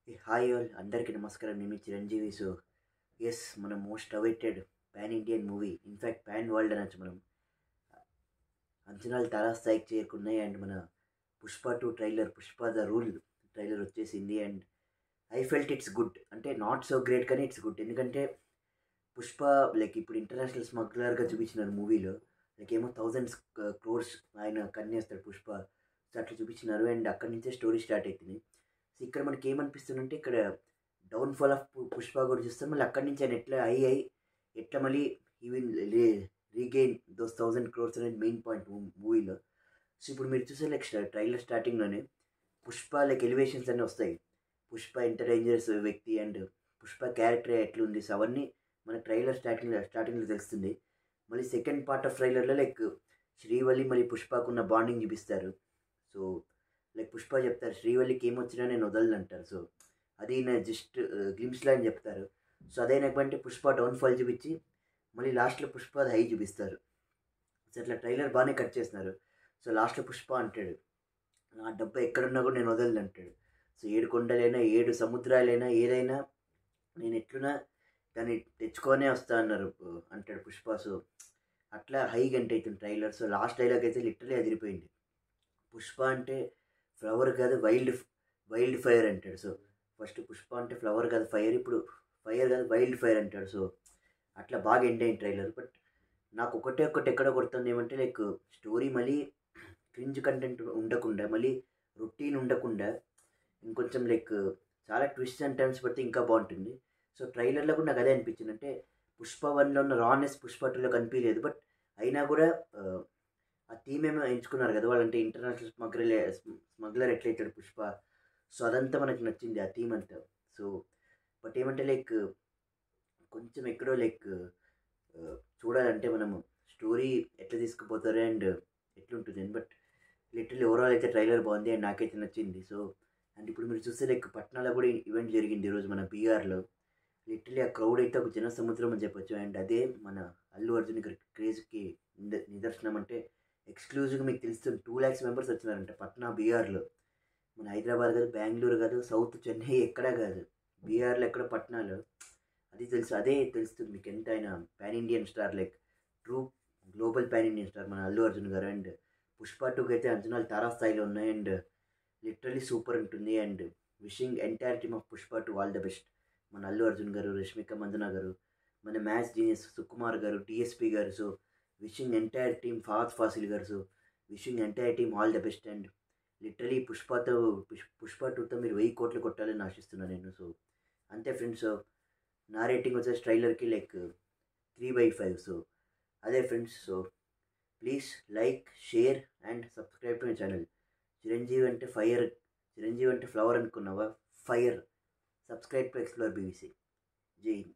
Hi all అందరికీ నమస్కారం. నేను మీ చిరంజీవి. సో ఎస్, మన most awaited pan Indian movie, in fact pan world అనొచ్చు. మనం అంచనాలు తారాస్థాయికి చేరుకున్నాయి. అండ్ మన Pushpa 2 trailer, Pushpa the rule trailer వచ్చేసింది. And I felt it's good. అంటే నాట్ సో గ్రేట్ కానీ ఇట్స్ గుడ్. ఎందుకంటే పుష్ప లైక్ ఇప్పుడు ఇంటర్నేషనల్ స్మగ్లర్గా చూపించినారు మూవీలో. లైక్ ఏమో థౌజండ్స్ క్రోర్స్ ఆయన కన్నేస్తాడు పుష్ప. సో అట్లా చూపించినారు. అండ్ అక్కడి నుంచే స్టోరీ స్టార్ట్ అవుతుంది. సో ఇక్కడ మనకి ఏమనిపిస్తుందంటే, ఇక్కడ డౌన్ఫాల్ ఆఫ్ పుష్ప కూడా చూస్తాం. మళ్ళీ అక్కడి నుంచి ఆయన ఎట్లా ఎట్లా మళ్ళీ ఈ విల్ రీగెయిన్ దోస్ 1000 crores అనేది మెయిన్ పాయింట్ మూవీలో. సో ఇప్పుడు మీరు చూసే లైక్ ట్రైలర్ స్టార్టింగ్లోనే పుష్ప లైక్ ఎలివేషన్స్ అన్నీ వస్తాయి. పుష్ప ఇంటర్ డేంజరస్ వ్యక్తి అండ్ పుష్ప క్యారెక్టర్ ఎట్లుంది. సో అవన్నీ మన ట్రైలర్ స్టార్టింగ్లో తెలుస్తుంది. మళ్ళీ సెకండ్ పార్ట్ ఆఫ్ ట్రైలర్లో లైక్ శ్రీవల్లి మళ్ళీ పుష్పకున్న బాండింగ్ చూపిస్తారు. సో లైక్ పుష్ప చెప్తారు, శ్రీవల్లికి ఏమొచ్చినా నేను వదలను అంటారు. సో అది నా జస్ట్ గ్లిమ్స్లా అని చెప్తారు. సో అదేనకంటే పుష్ప డౌన్ఫాల్ చూపించి మళ్ళీ లాస్ట్లో పుష్ప హై చూపిస్తారు. సో అట్లా ట్రైలర్ బాగానే కట్ చేస్తున్నారు. సో లాస్ట్లో పుష్ప అంటాడు, నా డబ్బు ఎక్కడున్నా కూడా నేను వదలను అంటాడు. సో 7 కొండలైనా 7 సముద్రాలైనా ఏదైనా నేను ఎట్లున్నా దాన్ని తెచ్చుకొనే వస్తా అన్నారు అంటాడు పుష్ప. సో అట్లా హై గంట అవుతుంది ట్రైలర్. సో లాస్ట్ డైలాగ్ అయితే లిటరలీ అదిరిపోయింది. పుష్ప అంటే ఫ్లవర్ కాదు వైల్డ్ ఫైర్ అంటాడు. సో ఫస్ట్ పుష్ప అంటే ఫ్లవర్ కాదు ఫైర్, ఇప్పుడు ఫైర్ కాదు వైల్డ్ ఫైర్ అంటాడు. సో అట్లా బాగా ఎండ్ అయింది ట్రైలర్. బట్ నాకు ఒకటి ఎక్కడ కొడుతుంది ఏమంటే లైక్ స్టోరీ మళ్ళీ క్రింజ్ కంటెంట్ ఉండకుండా, మళ్ళీ రొటీన్ ఉండకుండా ఇంకొంచెం లైక్ చాలా ట్విస్ట్ అండ్ టర్న్స్ పడితే ఇంకా బాగుంటుంది. సో ట్రైలర్లో కూడా నాకు అదే అనిపించింది. అంటే పుష్ప 1లో ఉన్న రానెస్ పుష్ప 2లో కనిపించలేదు. బట్ అయినా కూడా ఆ థీమ్ ఏమో ఎంచుకున్నారు కదా వాళ్ళంటే ఇంటర్నేషనల్ స్మగ్లర్ ఎట్లయితాడు పుష్ప. సో అదంతా మనకు నచ్చింది ఆ థీమ్ అంతా. సో బట్ ఏమంటే లైక్ కొంచెం ఎక్కడో లైక్ చూడాలంటే మనము స్టోరీ ఎట్లా తీసుకుపోతారు అండ్ ఎట్లుంటుంది అని. బట్ లిటరల్లీ ఓవరాల్ అయితే ట్రైలర్ బాగుంది అండ్ నాకైతే నచ్చింది. సో అండ్ ఇప్పుడు మీరు చూస్తే లైక్ పట్నాలో కూడా ఈవెంట్ జరిగింది ఈరోజు మన బీఆర్లో. లిటరల్లీ ఆ క్రౌడ్ అయితే ఒక జన సముద్రం అని చెప్పొచ్చు. అండ్ అదే మన అల్లు అర్జున్ క్రేజ్కి నిదర్శనం. అంటే ఎక్స్క్లూజివ్గా మీకు తెలుస్తుంది 2 lakhs మెంబర్స్ వచ్చినారంట పట్నా బీహార్లో. మన హైదరాబాద్ కాదు, బెంగళూరు కాదు, సౌత్ చెన్నై ఎక్కడా కాదు, బీహార్లో ఎక్కడ పట్నాలో. అది తెలుసు, అదే తెలుస్తుంది మీకు ఎంత ఆయన pan Indian star, like true global pan Indian star మన అల్లు అర్జున్ గారు. అండ్ పుష్ప 2కి అయితే అంచనాలు తారాస్థాయిలో ఉన్నాయి. అండ్ లిటరలీ సూపర్ ఉంటుంది. And wishing entire team of Pushpa 2 all the best. మన అల్లు అర్జున్ గారు, రష్మిక మందన గారు, మన maths genius Sukumar garu, DSP garu. So wishing entire team Fahadh Faasil garu. So wishing entire team all the best. And literally Pushpa 2తో మీరు 1000 కోట్లు కొట్టాలని ఆశిస్తున్నాను నేను. సో అంతే ఫ్రెండ్స్. సో నా రేటింగ్ వచ్చేసి ట్రైలర్కి లైక్ 3/5. సో అదే friends. So please like, share and subscribe to my channel. Chiranjeevi అంటే ఫైర్, చిరంజీవి అంటే ఫ్లవర్ అనుకున్నావా? Fire. Subscribe to explore BVC. జై హింద్.